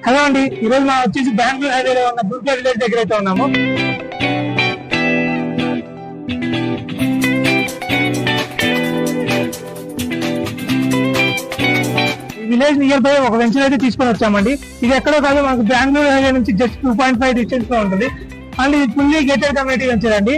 Hello అండి, ఈరోజు మనం వచ్చేసి బెంగళూరు హైవేలో ఉన్న బుర్గా విలేజ్ దగ్గర అయితే ఉన్నాము. ఈ విలేజ్ నియర్ బై ఒక వెంచర్ అయితే తీసుకొని వచ్చామండి. ఇది ఎక్కడో కాదు, మనకు బెంగళూరు హైవే నుంచి జస్ట్ 2.5 డిస్టెన్స్ లో ఉంటుంది. అండ్ ఇది ఫుల్లీ గేటెడ్ కమ్యూనిటీ వెంచర్ అండి.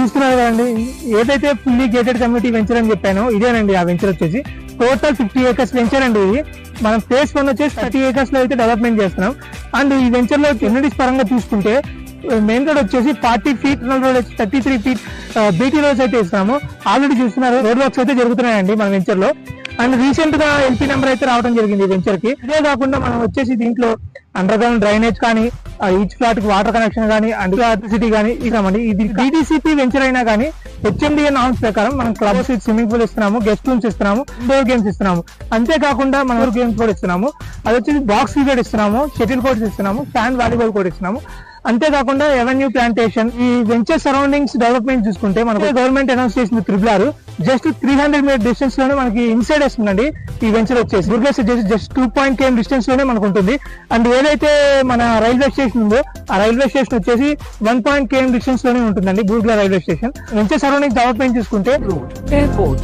చూస్తున్నారు కదండి, ఏదైతే ఫుల్లీ గేటెడ్ కమ్యూనిటీ వెంచర్ అని చెప్పానో ఇదేనండి ఆ వెంచర్. వచ్చేసి టోటల్ 50 acres వెంచర్ అండి. ఇది మనం ఫేజ్ 1 వచ్చేసి 30 acres లో అయితే డెవలప్మెంట్ చేస్తున్నాం. అండ్ ఈ వెంచర్ లో ఎమ్యూనిటీస్ పరంగా చూసుకుంటే మెయిన్ రోడ్ వచ్చేసి 40 feet, రోడ్ వచ్చి 33 feet బీటీ రోడ్స్ అయితే ఇస్తున్నాము. ఆల్రెడీ చూస్తున్నారు రోడ్ వర్క్స్ అయితే జరుగుతున్నాయండి మన వెంచర్ లో. అండ్ రీసెంట్ గా ఎల్పీ నెంబర్ అయితే రావడం జరిగింది ఈ వెంచర్ కి. ఇదే కాకుండా మనం వచ్చేసి దీంట్లో అండర్ గ్రౌండ్ డ్రైనేజ్ కానీ, ఈచ్ ఫ్లాట్ కి వాటర్ కనెక్షన్ కానీ, అండ్ ఎలక్ట్రిసిటీ కానీ ఇస్తామండి. ఇది డిటిసిపి వెంచర్ అయినా కానీ హెచ్ఎండిఏ నామ్స్ ప్రకారం మనం క్లబ్స్, స్విమ్మింగ్ పూల్ ఇస్తున్నాము, గెస్ట్ రూమ్స్ ఇస్తున్నాము, ఇండోర్ గేమ్స్ ఇస్తున్నాము. అంతేకాకుండా మనం గేమ్స్ కూడా ఇస్తున్నాము. అది వచ్చేసి బాక్స్ క్రికెట్ ఇస్తున్నాము, షటిల్ కోర్ట్స్ ఇస్తున్నాము, శాండ్ వాలీబాల్ కూడా ఇస్తున్నాము. అంతేకాకుండా ఎవెన్యూ ప్లాంటేషన్. ఈ వెంచర్ సరౌండింగ్స్ డెవలప్మెంట్ చూసుకుంటే మనకు గవర్నమెంట్ అనౌన్స్ చేసిన త్రిబుల్ జస్ట్ 300 మీటర్ డిస్టెన్స్ లోనే మనకి ఇన్సైడ్ వస్తుందండి. ఈ వెంచర్ వచ్చేసి బుర్గా జస్ట్ 2 km డిస్టెన్స్ లోనే మనకు ఉంటుంది. అండ్ ఏదైతే మన రైల్వే స్టేషన్ ఉందో ఆ రైల్వే స్టేషన్ వచ్చేసి 1 km డిస్టెన్స్ లోనే ఉంటుందండి Burga railway station. Venture surrounding development చూసుకుంటే Airport,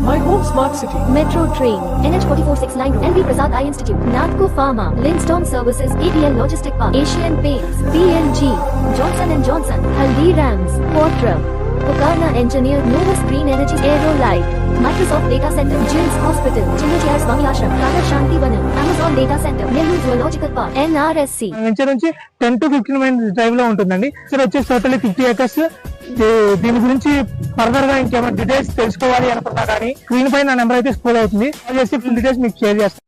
my home smart city. Metro train, NH4469, LV Prasad Eye Institute, Natco Pharma, Lindstorm Services, ATL Logistic Park, Asian Paints, PLG, Johnson & Johnson, Haldirams, Quattro, Pukarna Engineer, Novus Green Energy, Aerolite, Microsoft Data Center, Jills Hospital, Chinnachiyar Swami Ashram, Prana Shanti Vanam, Amazon Data Center, Nehru Zoological Park, NRSC. Venture నుంచి 10 to 15 minutes drive లో ఉంటుందండి. Sir వచ్చేసి totally 50 acres. దీని గురించి further గా ఇంకేమైనా details తెలుసుకోవాలి అనుకున్నా కానీ స్క్రీన్ పై నా నెంబర్ అయితే స్క్రోల్ అవుతుంది. ఫుల్ డీటెయిల్స్ మీకు షేర్ చేస్తాను.